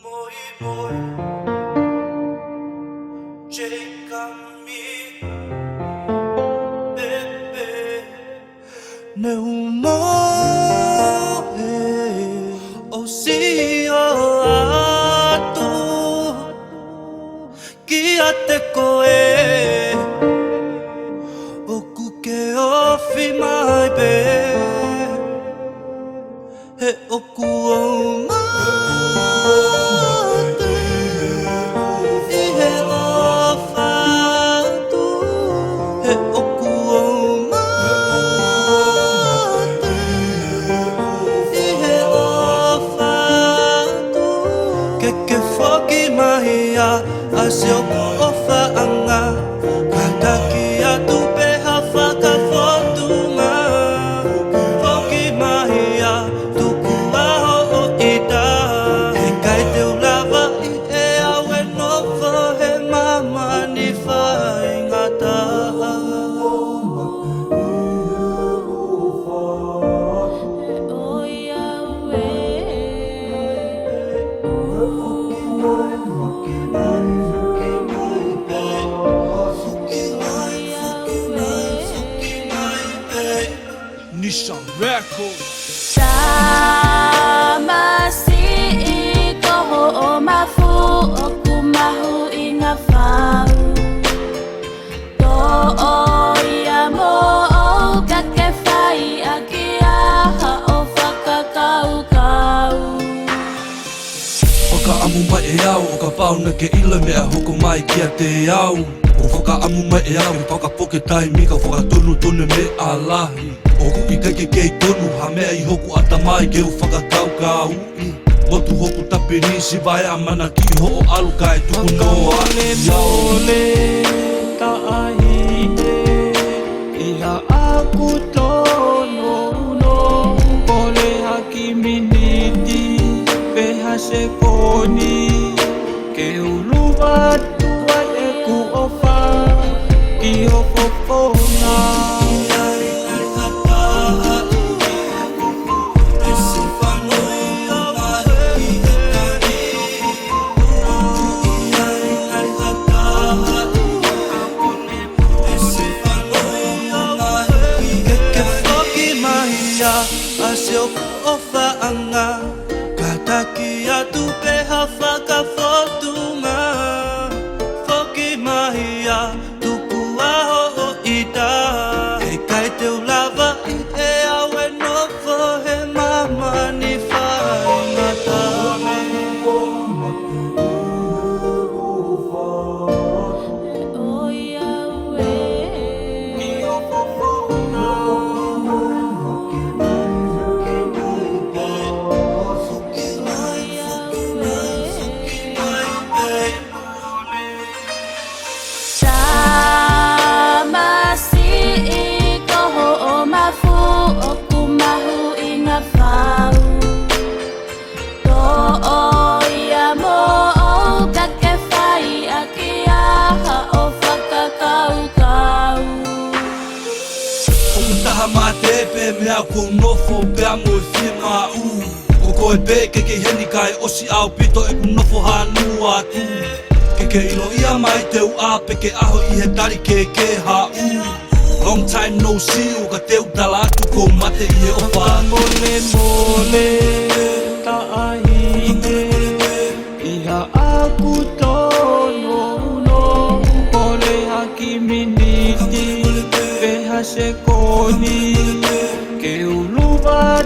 MOIMOI PEPE Neongo Oatu kiate okei ofi mai be he oku he ofa'anga he oku he ofa'anga ke foki mahia ase oku ofa'anga kataki atu peha fakamuimui foki mahia tuku aho o ita he kai te ulava I awe novo he mama ni faingata'a Nisha Record Sama si ikoho o mafu o kumahu inga fau To o ia mo o kakewhai a kiaha o whakakaukau Whakaamu mai e au, o ka pauna ke ila mea hoko mai kiate au O whakaamu mai e au, whakapoke tai mika whakatonu tone me a lahi O kuki kake kei tonu, ha mea I hoku atamai ke u whakakaukau Motu hoku tapiri, si vai a mana ki ho o alu kai tuku noa Mole tahi Iha aku tono no Kole haki miniti Peha se koni Ke uluwa tua e ku ofa Ki ofa'anga ase oku ofa'anga kataki atu peha fakamuimui foki mahia tuku aho o ita he kai te ulava I awe novo he mama ni faingata'a Taha ma tepe mea kou nofo pea mo e fie mau Ko koe pe ke heni kai osi au pito e ku nofo hanu atu Ke ilo ia mai te ua peke aho I he tari ke hau Long time no see o ka te utala atu ko mate I he ofa'anga Mole tahi Iha aku tono no Kole haki miniti Peha se koni Ke uluwa